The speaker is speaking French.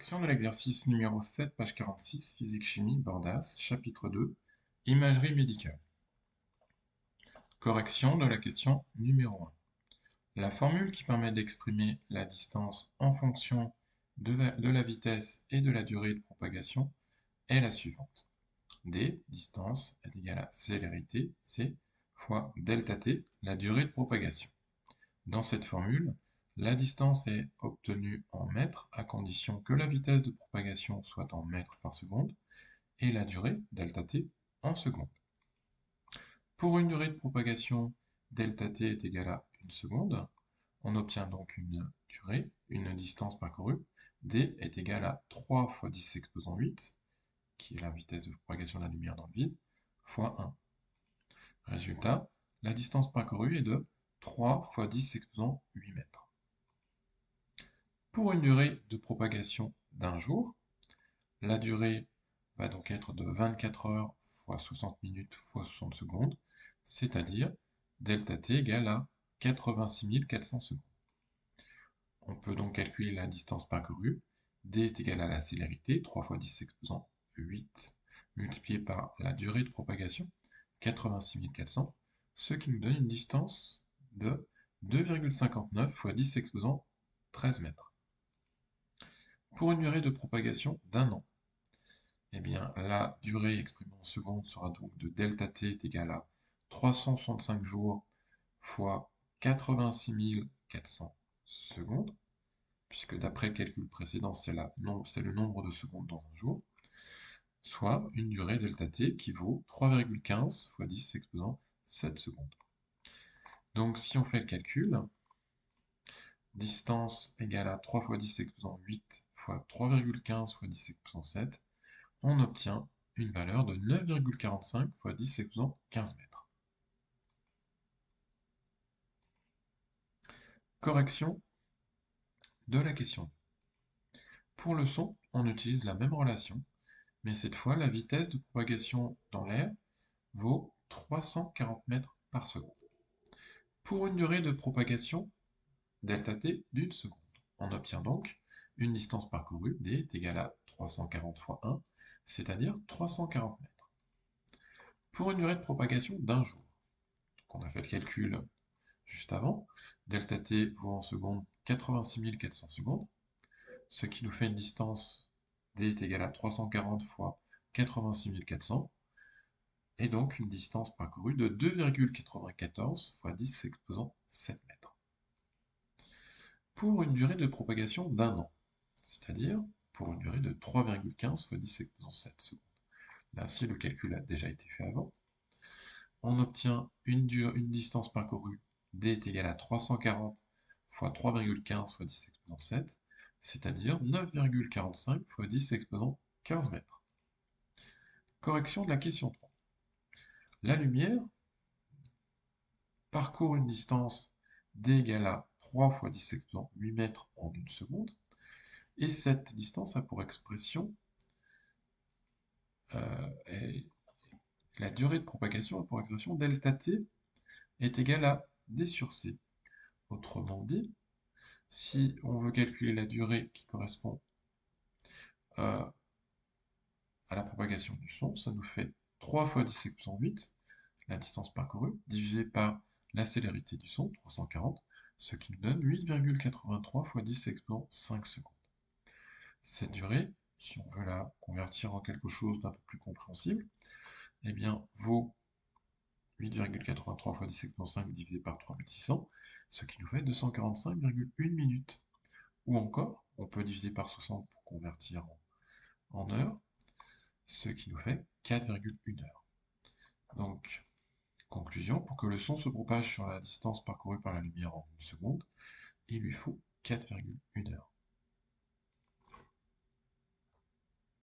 Correction de l'exercice numéro 7, page 46, Physique-Chimie, Bordas, chapitre 2, Imagerie médicale. Correction de la question numéro 1. La formule qui permet d'exprimer la distance en fonction de la vitesse et de la durée de propagation est la suivante. D, distance, est égale à célérité, C, fois delta t, la durée de propagation. Dans cette formule, la distance est obtenue en mètres à condition que la vitesse de propagation soit en mètres par seconde et la durée, delta t, en secondes. Pour une durée de propagation, delta t est égale à 1 seconde. On obtient donc une durée, une distance parcourue. D est égal à 3 fois 10 exposant 8, qui est la vitesse de propagation de la lumière dans le vide, fois 1. Résultat, la distance parcourue est de 3 fois 10 exposant 8 mètres. Pour une durée de propagation d'un jour, la durée va donc être de 24 heures fois 60 minutes fois 60 secondes, c'est-à-dire delta t égale à 86 400 secondes. On peut donc calculer la distance parcourue. D est égal à la célérité, 3 fois 10 exposant 8, multiplié par la durée de propagation, 86 400, ce qui nous donne une distance de 2,59 fois 10 exposant 13 mètres. Pour une durée de propagation d'un an, eh bien, la durée exprimée en secondes sera donc de delta t est égal à 365 jours fois 86 400 secondes, puisque d'après le calcul précédent, c'est le nombre de secondes dans un jour, soit une durée delta t qui vaut 3,15 fois 10 exposant 7 secondes. Donc si on fait le calcul, distance égale à 3 fois 10 exposant 8 fois 3,15 fois 10 exposant 7, on obtient une valeur de 9,45 fois 10 exposant 15 mètres. Correction de la question. Pour le son, on utilise la même relation, mais cette fois, la vitesse de propagation dans l'air vaut 340 mètres par seconde. Pour une durée de propagation, delta t, d'une seconde. On obtient donc une distance parcourue, d, est égale à 340 fois 1, c'est-à-dire 340 mètres. Pour une durée de propagation d'un jour, donc on a fait le calcul juste avant, delta t vaut en secondes 86 400 secondes, ce qui nous fait une distance d est égale à 340 fois 86 400, et donc une distance parcourue de 2,94 fois 10 exposant 7 mètres. Pour une durée de propagation d'un an, c'est-à-dire pour une durée de 3,15 fois 10 exposant 7 secondes. Là aussi, le calcul a déjà été fait avant. On obtient une distance parcourue, d est égale à 340 fois 3,15 fois 10 exposant 7, c'est-à-dire 9,45 fois 10 exposant 15 mètres. Correction de la question 3. La lumière parcourt une distance d égale à 3 fois 10 exposant 8 mètres en 1 seconde, et cette distance a pour expression la durée de propagation a pour expression delta t est égale à d sur c. Autrement dit, si on veut calculer la durée qui correspond à la propagation du son, ça nous fait 3 fois 10 exposant 8, la distance parcourue, divisé par la célérité du son, 340, ce qui nous donne 8,83 fois 10 exposant 5 secondes. Cette durée, si on veut la convertir en quelque chose d'un peu plus compréhensible, eh bien, vaut 8,83 fois 10 exponent 5 divisé par 3600, ce qui nous fait 245,1 minutes. Ou encore, on peut diviser par 60 pour convertir en heures, ce qui nous fait 4,1 heures. Donc, conclusion, pour que le son se propage sur la distance parcourue par la lumière en 1 seconde, il lui faut 4,1 heures.